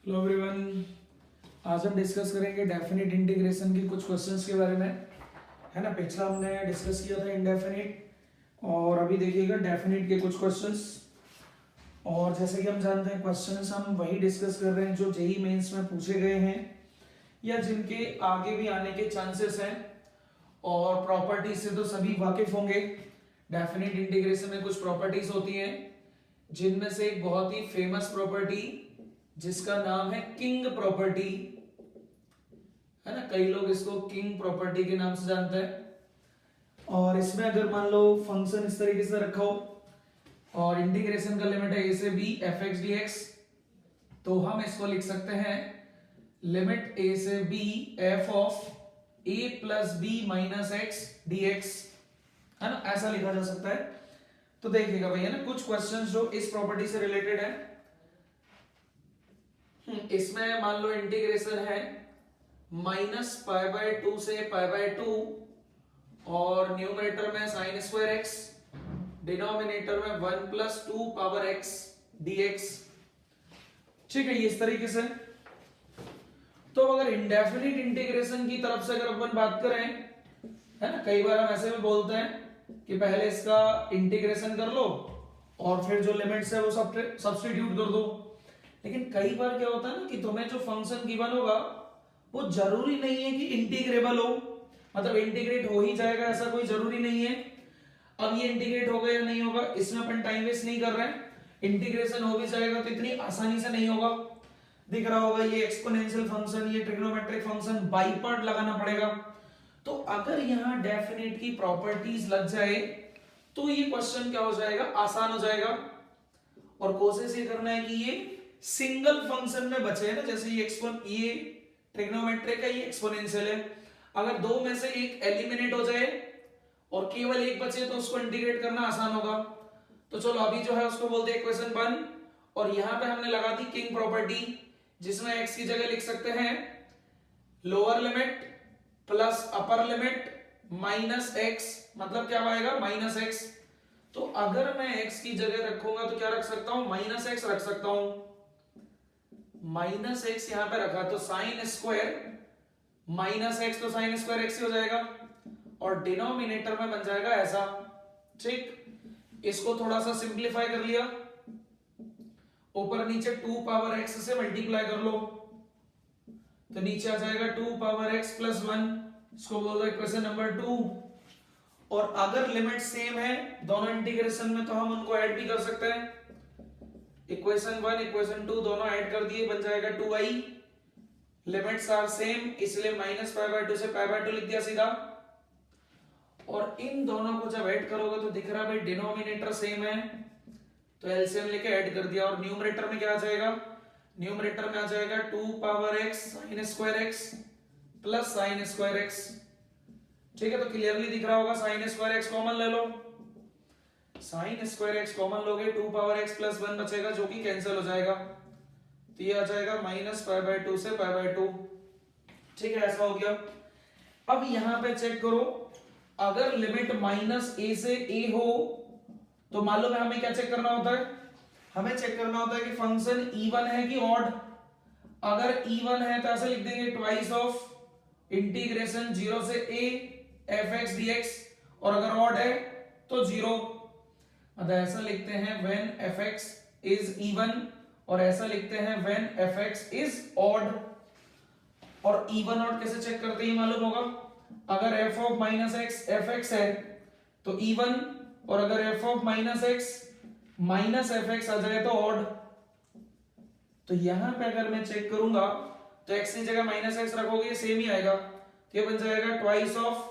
Hello everyone. आज हम discuss करेंगे डेफिनिट इंटीग्रेशन के कुछ क्वेश्चंस के बारे में, है ना। पिछला हमने डिस्कस किया था इंडेफिनिट और अभी देखिएगा डेफिनिट के कुछ क्वेश्चंस। और जैसे कि हम जानते हैं क्वेश्चंस हम वही डिस्कस कर रहे हैं जो जेईई मेंस में पूछे गए हैं या जिनके आगे भी आने के चांसेस हैं। और प्रॉपर्टीज से तो सभी वाकिफ होंगे। डेफिनिट इंटीग्रेशन में कुछ प्रॉपर्टीज होती हैं जिनमें से एक बहुत ही फेमस प्रॉपर्टी जिसका नाम है किंग प्रॉपर्टी, है ना। कई लोग इसको किंग प्रॉपर्टी के नाम से जानते हैं। और इसमें अगर मान लो फंक्शन इस तरीके से रखा हो और इंटीग्रेशन का लिमिट है a से b fx dx, तो हम इसको लिख सकते हैं लिमिट a से b f of a plus b minus x dx, है ना। ऐसा लिखा जा सकता है। तो देखिएगा भैया ना कुछ क्वेश्चंस जो इस प्रॉपर्टी से रिलेटेड है। इसमें मान लो इंटीग्रेशन है माइनस पाई बाय 2 से पाई बाय 2 और न्यूमरेटर में साइन स्क्वायर एक्स, डिनोमिनेटर में 1 प्लस 2 पावर एक्स dx। ठीक है, ये इस तरीके से। तो अगर इंडेफिनिट इंटीग्रेशन की तरफ से अगर अपन बात करें, है ना, कई बार हम ऐसे में बोलते हैं कि पहले इसका इंटीग्रेशन कर लो और फिर जो लिमिट्स है वो सब्स्टिट्यूट कर दो। लेकिन कई बार क्या होता है ना कि तुम्हें जो फंक्शन गिवन होगा वो जरूरी नहीं है कि इंटीग्रेबल हो, मतलब इंटीग्रेट हो ही जाएगा ऐसा कोई जरूरी नहीं है। अब ये इंटीग्रेट होगा या नहीं होगा इसमें अपन टाइम वेस्ट नहीं कर रहे हैं। इंटीग्रेशन हो भी जाएगा तो इतनी आसानी से नहीं होगा। दिख रहा होगा ये एक्सपोनेंशियल फंक्शन, ये ट्रिग्नोमेट्रिक फंक्शन, बाई पार्ट लगाना पड़ेगा। तो अगर यहाँ डेफिनेट की प्रॉपर्टीज लग जाए तो ये क्वेश्चन क्या हो जाएगा, आसान हो जाएगा। और कोशिश ये करना है कि ये सिंगल फंक्शन में बचे, है ना। जैसे ये ट्रिग्नोमेट्रिक है, ये एक्सपोनेंशियल है। अगर दो में से एक एलिमिनेट हो जाए और केवल एक बचे तो उसको इंटीग्रेट करना आसान होगा। तो चलो अभी जो है उसको बोलते हैं इक्वेशन 1 और यहां पे हमने लगा दी किंग प्रॉपर्टी जिसमें x की जगह लिख सकते हैं lower limit plus upper limit minus x, मतलब क्या आएगा माइनस x। तो अगर मैं x की जगह रखूंगा तो क्या रख सकता हूं, माइनस x रख सकता हूं। माइनस एक्स यहां पे रखा तो साइन स्क्वायर माइनस एक्स तो साइन स्क्वायर एक्स ही हो जाएगा और डिनोमिनेटर में बन जाएगा ऐसा। ठीक, इसको थोड़ा सा सिंप्लीफाई कर लिया, ऊपर नीचे 2 पावर x से मल्टीप्लाई कर लो तो नीचे आ जाएगा 2 पावर x प्लस 1, इसको बोल दो इक्वेशन नंबर 2। और अगर लिमिट सेम है दोनों इंटीग्रेशन में तो हम उनको ऐड भी कर सकते हैं। इक्वेशन 1 इक्वेशन 2 दोनों ऐड कर दिए, बन जाएगा 2i। लिमिट्स आर सेम इसलिए माइनस पाई बाय 2 से पाई बाय 2 लिख दिया सीधा। और इन दोनों को जब ऐड करोगे तो दिख रहा है भाई डिनोमिनेटर सेम है तो एलसीएम लेके ऐड कर दिया। और न्यूमरेटर में क्या आ जाएगा, न्यूमरेटर में आ जाएगा 2 power x sine square x plus sine square x। ठीक है, तो क्लियरली दिख रहा होगा साइन स्क्वायर x कॉमन ले लो, साइन स्क्वायर x कॉमन लोगे 2 पावर x प्लस 1 बचेगा जो कि कैंसिल हो जाएगा तो ये आ जाएगा माइनस पाई बाय 2 से पाई बाय 2। ठीक है, ऐसा हो गया। अब यहां पे चेक करो, अगर लिमिट माइनस a से a हो तो मालूम है हमें क्या चेक करना होता है, हमें चेक करना होता है कि फंक्शन इवन है कि ऑड। अगर इवन है तो ऐसे लिख देंगे ट्वाइस ऑफ इंटीग्रेशन 0 से a fx dx और अगर ऑड है तो 0। मतलब ऐसा लिखते हैं when fx is even और ऐसा लिखते हैं when fx is odd। और even ऑड कैसे चेक करते हैं मालूम होगा, अगर f of minus x fx है तो even और अगर f of minus x minus fx आ जाए तो odd। तो यहां पे अगर मैं चेक करूंगा तो x की जगह माइनस एक्स रखोगे सेम ही आएगा तो ये बन जाएगा ट्वाइस ऑफ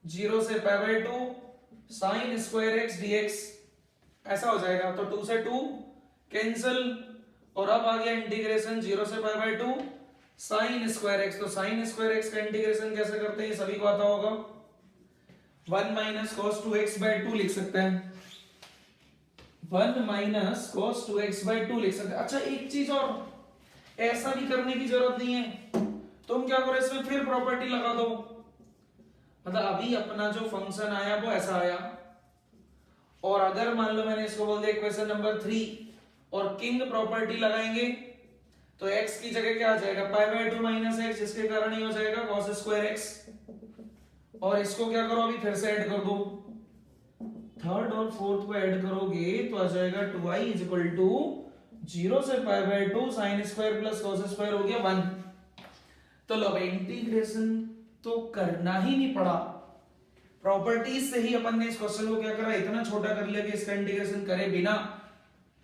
0 से pi by 2 sine square x dx, ऐसा हो जाएगा। तो 2 से 2 कैंसिल और अब आ गया इंटीग्रेशन 0 से pi by 2 sine square x। तो साइन स्क्वायर x का इंटीग्रेशन कैसे करते हैं सभी को आता होगा, 1 माइनस cos 2x बाय 2 लिख सकते हैं, 1 माइनस cos 2x बाय 2 लिख सकते हैं। अच्छा एक चीज और, ऐसा भी करने की जरूरत नहीं है, तुम क्या करो इसमें फिर प्रॉपर्टी लगा दो। मतलब अभी अपना जो फंक्शन आया वो ऐसा आया और अगर मान लो मैंने इसको बोल दिया इक्वेशन नंबर 3 और किंग प्रॉपर्टी लगाएंगे तो x की जगह क्या आ जाएगा पाई बाय 2 माइनस एक्स, जिसके कारण ये हो जाएगा cos स्क्वायर x। और इसको क्या करो अभी फिर से ऐड कर दो, थर्ड और फोर्थ को ऐड करोगे तो आ जाएगा 2i इज इक्वल टू 0 से pi by 2 sin square plus cos square हो गया 1। तो लो भाई इंटीग्रेशन तो करना ही नहीं पड़ा, प्रॉपर्टीज से ही अपन ने इस क्वेश्चन को क्या करा, इतना छोटा कर लिया कि इसका इंटीग्रेशन करे बिना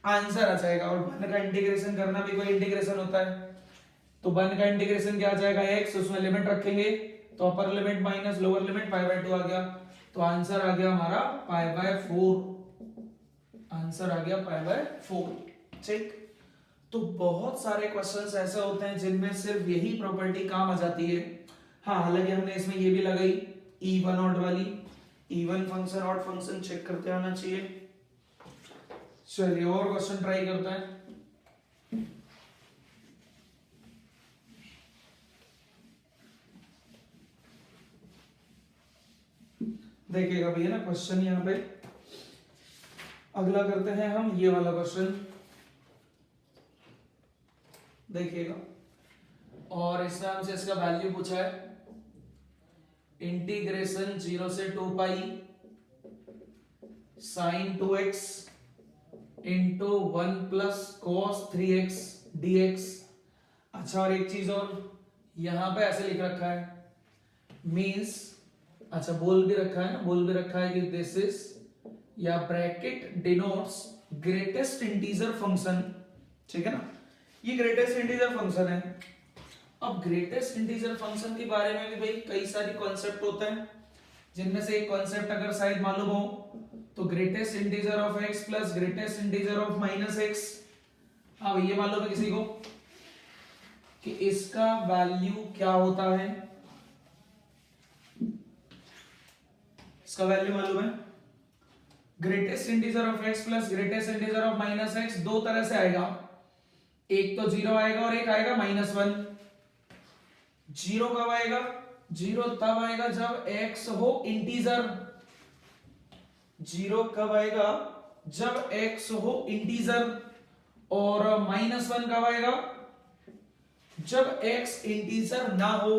आंसर आ जाएगा। और वन का इंटीग्रेशन करना भी कोई इंटीग्रेशन होता है, तो वन का इंटीग्रेशन क्या आ जाएगा x, उसमें लिमिट रखेंगे तो upper limit minus lower limit pi by 2 आ गया, तो आंसर आ गया हमारा पाई बाय 4, आंसर आ गया पाई बाय 4। ठीक, तो बहुत सारे क्वेश्चंस ऐसे होते हैं जिनमें सिर्फ यही प्रॉपर्टी काम आ जाती है। हाँ, हालांकि हमने इसमें ये भी लगाई इवन ऑड वाली, even function odd function check करते आना चाहिए। चलिए और क्वेश्चन ट्राई करते हैं। देखिएगा भैया ना क्वेश्चन यहाँ पे अगला करते हैं हम, ये वाला क्वेश्चन देखिएगा, और इसमें हमसे इसका वैल्यू पूछा है इंटीग्रेशन 0 से 2 pi sine 2x into 1 plus cos 3x dx। अच्छा, और एक चीज और यहां पे ऐसे लिख रखा है मींस, अच्छा बोल भी रखा है ना, बोल भी रखा है कि दिस इज या bracket denotes greatest integer function. ठीक है ना, ये ग्रेटेस्ट इंटीजर फंक्शन है। अब ग्रेटेस्ट इंटीजर फंक्शन के बारे में भी भाई कई सारी कॉन्सेप्ट होते हैं, जिनमें से एक कॉन्सेप्ट अगर शायद मालूम हो तो greatest integer of x plus greatest integer of minus x. हाँ, ये मालूम है किसी को कि इसका वैल्यू क्या होता है, इसका वैल्यू मालूम है। Greatest integer of x plus greatest integer of minus x दो तरह से आएगा, एक तो 0 आएगा और एक आएगा -1। 0 कब आएगा, 0 तब आएगा जब x हो इंटीजर। 0 कब आएगा, जब x हो इंटीजर। और -1 कब आएगा, जब x इंटीजर ना हो।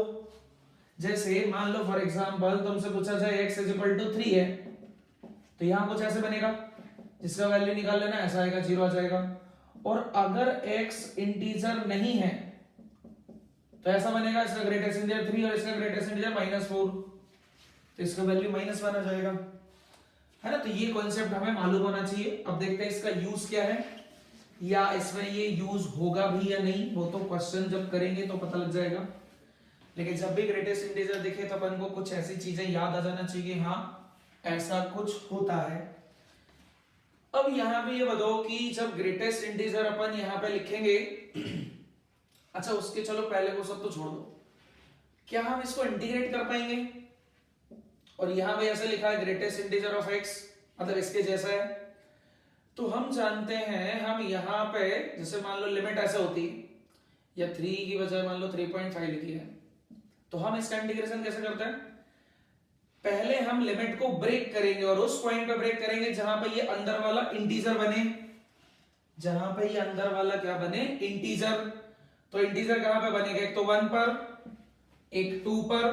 जैसे मान लो फॉर एग्जांपल तुमसे पूछा जाए x इज इक्वल टू 3 है, तो यहां कुछ ऐसे बनेगा, जिसका वैल्यू निकाल लेना, ऐसा आएगा 0 आ जाएगा। और अगर x इंटीजर नहीं है तो ऐसा बनेगा, इसका ग्रेटेस्ट इंटीजर 3 और इसका ग्रेटेस्ट इंटीजर -4, तो इसका वैल्यू -1 आ जाएगा, है ना। तो ये कॉन्सेप्ट हमें मालूम होना चाहिए। अब देखते हैं इसका यूज क्या है, या इसमें ये यूज होगा भी या नहीं, वो तो क्वेश्चन जब करेंगे तो पता लग जाएगा। लेकिन जब भी ग्रेटेस्ट इंटीजर दिखे तो अपन को कुछ ऐसी चीजें याद आ जाना चाहिए, हाँ ऐसा कुछ होता है। अब यहां पे ये बताओ कि जब ग्रेटेस्ट इंटीजर अपन यहां पे लिखेंगे, अच्छा उसके चलो पहले वो सब तो छोड़ दो, क्या हम इसको इंटीग्रेट कर पाएंगे? और यहां पे ऐसे लिखा है ग्रेटेस्ट इंटीजर ऑफ x, मतलब इसके जैसा है। तो हम जानते हैं, हम यहां पे जैसे मान लो लिमिट ऐसे होती या 3 की बजाय मान लो 3.5 लिखी है, तो हम इसका इंटीग्रेशन कैसे करते हैं? पहले हम लिमिट को ब्रेक करेंगे और उस पॉइंट पे ब्रेक करेंगे जहां पे ये अंदर वाला इंटीजर बने, जहां पे ये अंदर वाला क्या बने, इंटीजर। तो इंटीजर कहां पे बनेगा, एक तो 1 पर, एक 2 पर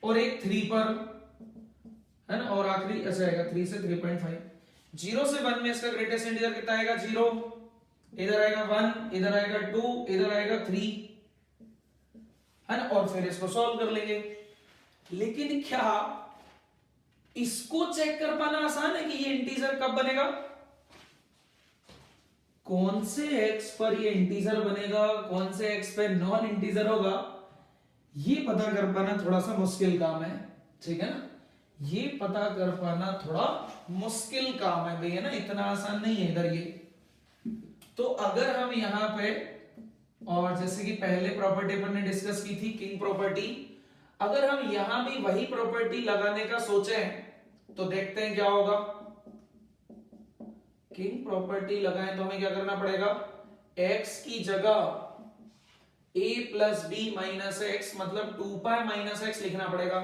और एक 3 पर, है ना। और आखिरी ऐसा आएगा 3 से 3.5। 0 से 1 में इसका ग्रेटेस्ट इंटीजर कितना आएगा, 0, इधर आएगा 1, इधर आएगा 2, इधर आएगा 3, है ना। और फिर इसको सॉल्व कर लेंगे। लेकिन क्या इसको चेक कर पाना आसान है कि ये इंटीजर कब बनेगा, कौन से x पर ये इंटीजर बनेगा, कौन से x पे नॉन इंटीजर होगा, ये पता कर पाना थोड़ा सा मुश्किल काम है, ठीक है ना। ये पता कर पाना थोड़ा मुश्किल काम है भैया ना, इतना आसान नहीं है इधर ये। तो अगर हम यहां पे, और जैसे कि पहले प्रॉपर्टी पर ने डिस्कस की थी किंग प्रॉपर्टी, अगर हम यहां भी वही प्रॉपर्टी लगाने का सोचें तो देखते हैं क्या होगा। किंग प्रॉपर्टी लगाएं तो हमें क्या करना पड़ेगा, x की जगह a plus b minus x मतलब 2 पाई माइनस एक्स लिखना पड़ेगा।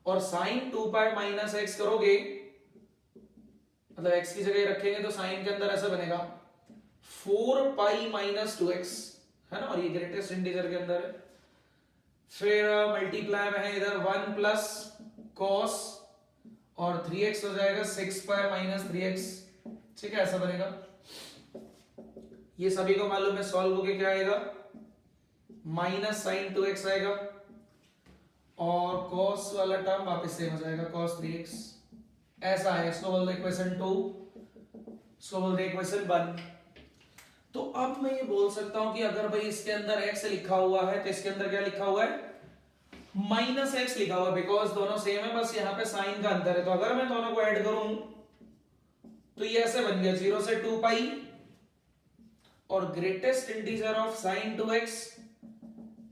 और साइन 2 पाई माइनस एक्स करोगे, मतलब x की जगह रखेंगे तो साइन के अंदर ऐसा बनेगा 4 पाई माइनस 2x, है ना, और ये ग्रेटेस्ट इंटीजर के अंदर है। फिर मल्टीप्लाई में है इधर 1 प्लस कॉस और 3x हो जाएगा 6 पाई माइनस 3x। ठीक है, ऐसा बनेगा। ये सभी को मालूम है, सॉल्व होके क्या आएगा, माइनस साइन 2x आएगा और cos वाला टर्म वापस सेम हो जाएगा cos 3x। ऐसा है, इसको बोलते हैं इक्वेशन 2, इसको बोलते हैं इक्वेशन 1। तो अब मैं ये बोल सकता हूं कि अगर भाई इसके अंदर x लिखा हुआ है तो इसके अंदर क्या लिखा हुआ है, माइनस x लिखा हुआ है, बिकॉज दोनों सेम है, बस यहाँ पे साइन का अंतर है। तो अगर मैं दोनों को ऐड करूं तो ये ऐसे बन गया 0 से 2 पाई और greatest integer of sine 2x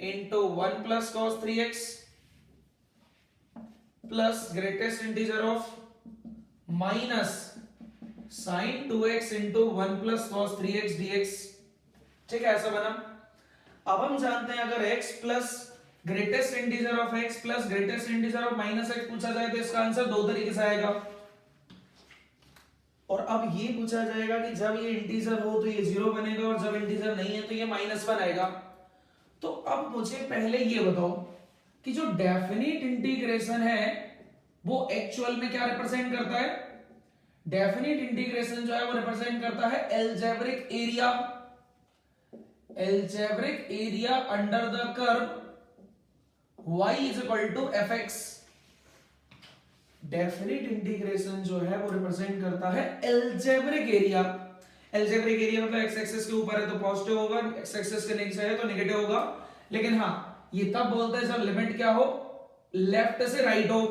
into 1 plus cos 3x plus greatest integer of minus sine 2x into 1 plus cos 3x dx। ठीक है, ऐसा बना। अब हम जानते हैं अगर x plus greatest integer of x plus greatest integer of minus x पूछा जाए तो इसका आंसर दो तरीके से आएगा। और अब ये पूछा जाएगा कि जब ये इंटीजर हो तो ये 0 बनेगा और जब इंटीजर नहीं है तो ये -1 आएगा। तो अब मुझे पहले ये बताओ कि जो डेफिनिट इंटीग्रेशन है वो एक्चुअल में क्या रिप्रेजेंट करता है। डेफिनिट इंटीग्रेशन जो है वो रिप्रेजेंट करता है algebraic area, algebraic area under the curve y is equal to fx। Definite integration जो है वो रिप्रेजेंट करता है एल्जेब्रिक एरिया। एल्जेब्रिक एरिया मतलब x एक्सिस के ऊपर है तो पॉजिटिव होगा, x एक्सिस के नीचे है तो नेगेटिव होगा। लेकिन हाँ, ये तब बोलते हैं जब लिमिट क्या हो, लेफ्ट से राइट हो,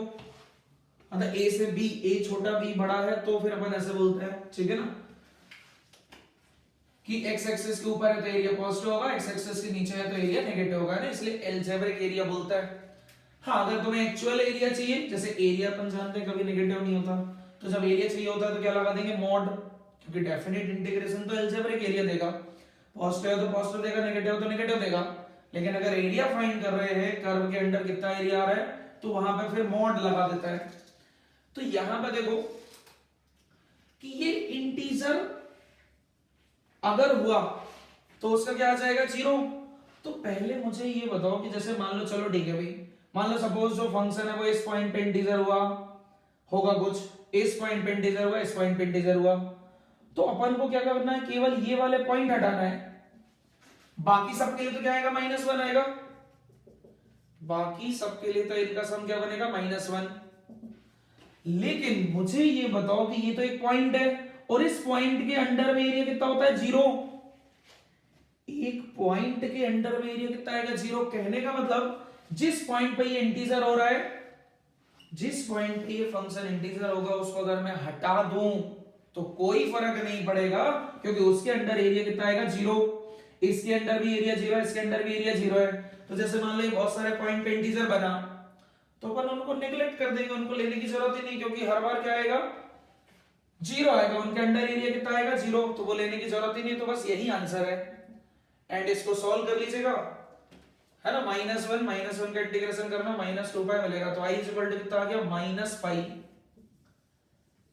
मतलब a से b, a छोटा b बड़ा है तो फिर अपन ऐसे बोलते हैं। ठीक है ना, कि x एक्सिस के ऊपर है तो एरिया पॉजिटिव होगा, x एक्सिस के नीचे है तो एरिया नेगेटिव होगा ना, इसलिए एल्जेब्रिक एरिया बोलता है। हाँ, अगर तुम्हें एक्चुअल एरिया चाहिए, जैसे एरिया अपन जानते हैं कभी नेगेटिव नहीं होता, तो जब एरिया चाहिए होता है तो क्या लगा देंगे, मॉड, क्योंकि डेफिनिट इंटीग्रेशन तो एल्जेब्रिक एरिया देगा, पॉजिटिव है तो पॉजिटिव देगा, नेगेटिव तो नेगेटिव देगा। लेकिन अगर एरिया फाइंड कर रहे हैं, कर्व के अंदर कितना एरिया आ रहा है, तो वहां पे फिर मॉड लगा देता है। तो यहां पे देखो कि ये इंटीजर अगर हुआ तो उसका क्या आ जाएगा, 0। तो पहले मुझे ये बताओ कि जैसे मान लो, चलो ठीक है भाई, मान लो सपोज जो फंक्शन है वो इस पॉइंट पे इंटीजर हुआ होगा, कुछ इस पॉइंट पे इंटीजर हुआ, इस पॉइंट पे इंटीजर हुआ, तो अपन को क्या करना है, केवल ये वाले पॉइंट हटाना है। बाकी सबके लिए तो क्या आएगा, -1 आएगा। बाकी सबके लिए तो इनका सम क्या बनेगा, -1। लेकिन मुझे ये बताओ कि ये तो एक पॉइंट है और इस पॉइंट के अंडर में एरिया कितना होता है, 0। एक पॉइंट के अंडर में एरिया कितना आएगा, 0। कहने का मतलब जिस पॉइंट पे ये इंटीजर हो रहा है, जिस पॉइंट पे ये फंक्शन इंटीजर होगा, उसको अगर मैं हटा दूं तो कोई फर्क नहीं पड़ेगा, क्योंकि उसके अंदर एरिया कितना आएगा, 0। इसके अंदर भी एरिया 0 है, इसके अंदर भी एरिया 0 है। तो जैसे मान लो बहुत सारे पॉइंट पे इंटीजर बना, तो अपन उनको नेग्लेक्ट कर देंगे, उनको लेने की जरूरत ही नहीं, क्योंकि हर बार क्या आएगा, 0 आएगा। उनके अंदर एरिया कितना आएगा, 0, तो वो लेने की जरूरत ही नहीं। तो बस यही आंसर है। एंड इसको सॉल्व कर लीजिएगा, है ना, -1 का इंटीग्रेशन करना, -2 पाई मिलेगा। तो i इज इक्वल टू कितना आ गया, -पाई।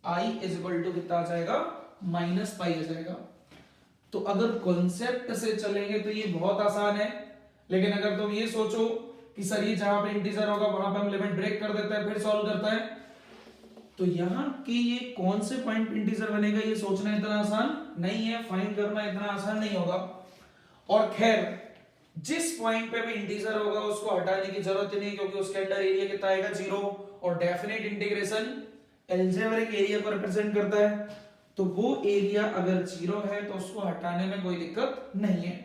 i इज इक्वल टू कितना आ जाएगा, -पाई आ जाएगा। तो अगर कॉन्सेप्ट से चलेंगे तो ये बहुत आसान है। लेकिन अगर तुम ये सोचो कि सर ये जहां पे इंटीजर होगा वहां पे हम लिमिट ब्रेक कर देते हैं फिर सॉल्व करता है, तो यहां के ये कौन से पॉइंट इंटीजर बनेगा ये सोचना इतना आसान नहीं है, फाइंड करना इतना आसान नहीं होगा। और खैर जिस पॉइंट पे भी इंटीजर होगा उसको हटाने की जरूरत नहीं, क्योंकि उसके अंदर एरिया कितना आएगा, 0। और डेफिनेट इंटीग्रेशन एल्जेब्रिक एरिया को रिप्रेजेंट करता है, तो वो एरिया अगर 0 है तो उसको हटाने में कोई दिक्कत नहीं है।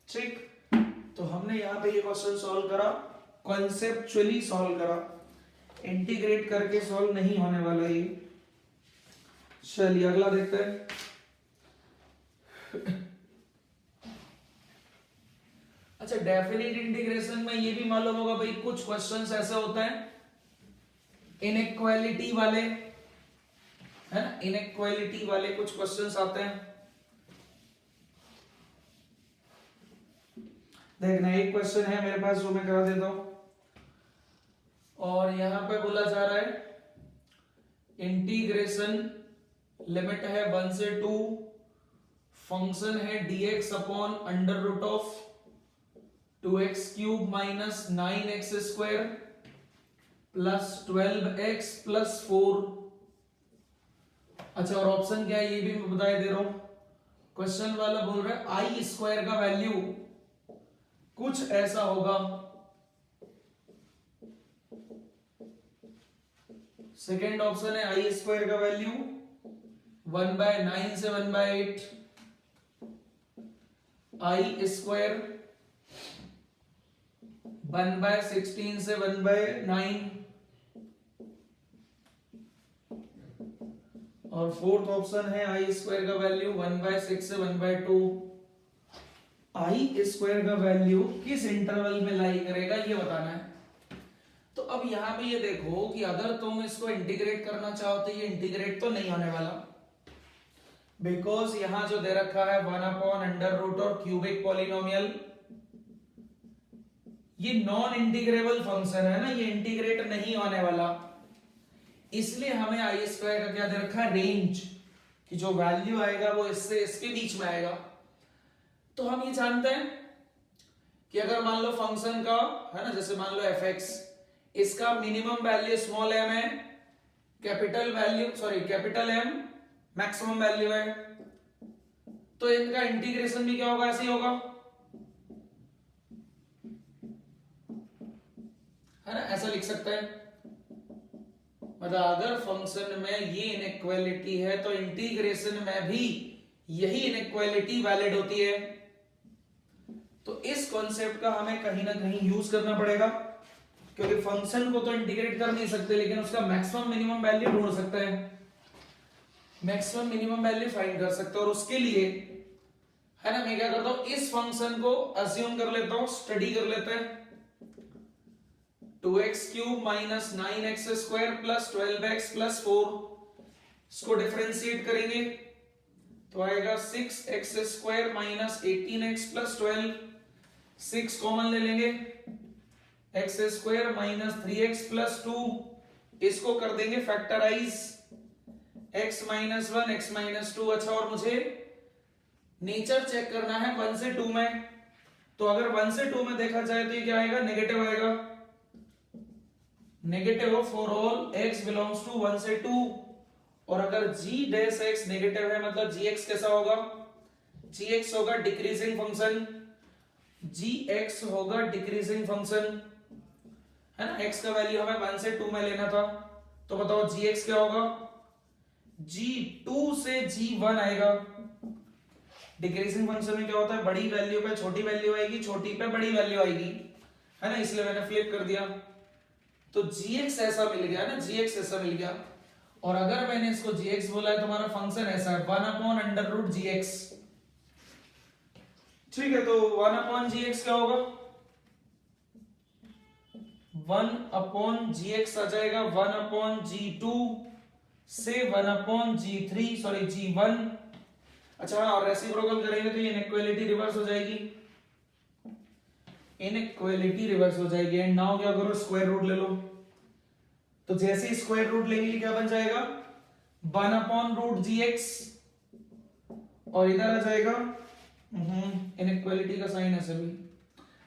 ठीक, तो हमने यहाँ पे ये क्वेश्चन सॉल्व करा, कॉन्सेप्चुअली सॉल्व करा, इंटीग्रेट करके सॉल्व नहीं होने वाला ये। चलिए अगला देखते हैं। अच्छा, डेफिनेट इंटीग्रेशन में ये भी मालूम होगा भाई, कुछ क्वेश्चंस ऐसे होते हैं इनइक्वालिटी वाले, है ना, इनइक्वालिटी वाले कुछ क्वेश्चंस आते हैं। देखना, एक क्वेश्चन है मेरे पास जो मैं करा देता हूं, और यहां पे बोला जा रहा है इंटीग्रेशन लिमिट है 1 से 2, फंक्शन है dx upon under root of 2x³ minus 9x² plus 12x plus 4। अच्छा, और ऑप्शन क्या है ये भी मैं बताया दे रहा हूं। क्वेश्चन वाला बोल रहा है आई स्क्वायर का वैल्यू कुछ ऐसा होगा। सेकेंड ऑप्शन है आई स्क्वायर का वैल्यू 1/9 से 1/8, आई स्क्वायर 1/16 से 1/9, और फोर्थ ऑप्शन है आई स्क्वायर का वैल्यू 1/6 से 1/2। आई स्क्वायर का वैल्यू किस इंटरवल में लाई करेगा ये बताना है। तो अब यहां पे ये देखो कि अगर तुम इसको इंटीग्रेट करना चाहो तो ये इंटीग्रेट तो नहीं होने वाला, बिकॉज यहां जो दे रखा है 1/√, और क्यूबिक पॉलिनोमियल ये नॉन इंटीग्रेबल फंक्शन है ना, ये इंटीग्रेट नहीं होने वाला। इसलिए हमें आई स्क्वायर का क्या दे रखा है, रेंज, कि जो वैल्यू आएगा वो इससे इसके बीच में आएगा। तो हम ये जानते हैं कि अगर मान लो फंक्शन का है ना, जैसे मान लो fx, इसका मिनिमम वैल्यू स्मॉल m है, कैपिटल M मैक्सिमम वैल्यू है, तो इनका इंटीग्रेशन भी क्या होगा, ऐसे ही होगा, है ना, ऐसा लिख सकते हैं। मतलब अगर फंक्शन में ये इनइक्वालिटी है तो इंटीग्रेशन में भी यही इनइक्वालिटी वैलिड होती है। तो इस कॉन्सेप्ट का हमें कहीं ना कहीं यूज करना पड़ेगा, क्योंकि फंक्शन को तो इंटीग्रेट कर नहीं सकते, लेकिन उसका मैक्सिमम मिनिमम वैल्यू ढूंढ सकते हैं, मैक्सिमम मिनिमम वैल्यू फाइंड कर सकते हैं। और उसके लिए है ना, मैं क्या करता हूं, इस फंक्शन को अज्यूम कर लेता हूं, स्टडी कर लेते हैं। 2x³ minus 9x² plus 12x plus 4, इसको डिफरेंशिएट करेंगे तो आएगा 6x² minus 18x plus 12, 6 common ले लेंगे, x² माइनस 3x प्लस 2, इसको कर देंगे factorise, x minus 1 x minus 2। अच्छा, और मुझे नेचर चेक करना है 1 से 2 में, तो अगर 1 से 2 में देखा जाए तो ये क्या आएगा, नेगेटिव आएगा, negative for all x belongs to 1 से 2। और अगर g डैश x नेगेटिव है मतलब gx कैसा होगा, gx होगा डिक्रीजिंग फंक्शन, gx होगा डिक्रीजिंग फंक्शन, है ना। x का वैल्यू हमें 1 से 2 में लेना था, तो बताओ gx क्या होगा, g2 से g1 आएगा। डिक्रीजिंग फंक्शन में क्या होता है, बड़ी वैल्यू पे छोटी वैल्यू आएगी, छोटी पे बड़ी वैल्यू आएगी, है ना, इसलिए मैंने फ्लिप कर दिया। तो gx ऐसा मिल गया ना, gx ऐसा मिल गया। और अगर मैंने इसको gx बोला है तो हमारा फंक्शन ऐसा है 1/√gx, ठीक है। तो 1/gx क्या होगा, 1/gx आ जाएगा 1/g2 से 1/g1। अच्छा, और रेसिप्रोकल करेंगे तो ये इनइक्वालिटी रिवर्स हो जाएगी, इनइक्वालिटी रिवर्स हो जाएगी। एंड नाउ क्या करो, स्क्वायर रूट ले लो। तो जैसे ही स्क्वायर रूट लेंगे क्या बन जाएगा, 1/√gx, और इधर आ जाएगा इनइक्वालिटी का साइन ऐसे भी।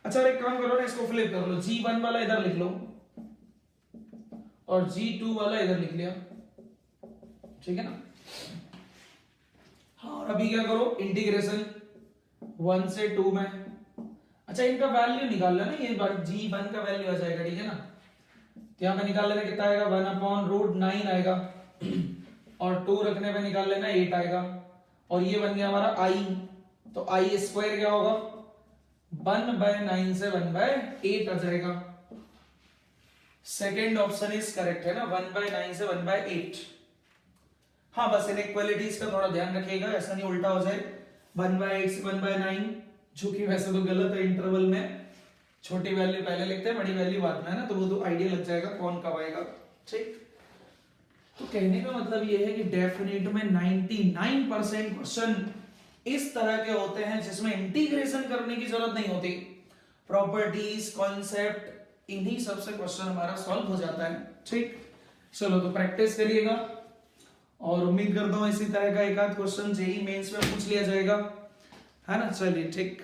अच्छा, एक काम करो ना, इसको फ्लिप कर लो, g1 वाला इधर लिख लो और g2 वाला इधर लिख लिया, ठीक है ना। हाँ, और अभी क्या करो, इंटीग्रेशन 1 से 2 में। अच्छा, इनका वैल्यू निकाल लेना, ये g1 का वैल्यू आ जाएगा, ठीक है ना। तो यहां पे निकाल लेना कितना आएगा, 1/√9 आएगा, और 2 रखने पे निकाल लेना 8 आएगा, और ये बन गया हमारा i। तो i स्क्वायर क्या होगा, 1/9 से 1/8 आ जाएगा। सेकेंड ऑप्शन इज करेक्ट, है ना, 1/9 से 1/8। हाँ, बस इनइक्वालिटीज का थोड़ा ध्यान रखिएगा, ऐसा नहीं उल्टा हो जाए 1/8 से 1/9, जो कि वैसे तो गलत है। इंटरवल में छोटी वैल्यू पहले लिखते हैं, बड़ी वैल्यू बाद में, है ना, तो वो तो आइडिया लग जाएगा कौन कब आएगा, ठीक। तो कहने का मतलब ये है कि डेफिनेट में 99% क्वेश्चन इस तरह के होते हैं जिसमें इंटीग्रेशन करने की जरूरत नहीं होती, प्रॉपर्टीज, कॉन्सेप्ट, इन्हीं सबसे क्वेश्चन हमारा सॉल्व हो जाता है, ठीक। चलो, तो प्रैक्टिस करिएगा, और उम्मीद करता हूं इसी तरह का एक आध क्वेश्चन जेईई मेंस में पूछ लिया जाएगा, है ना। चलिए, ठीक।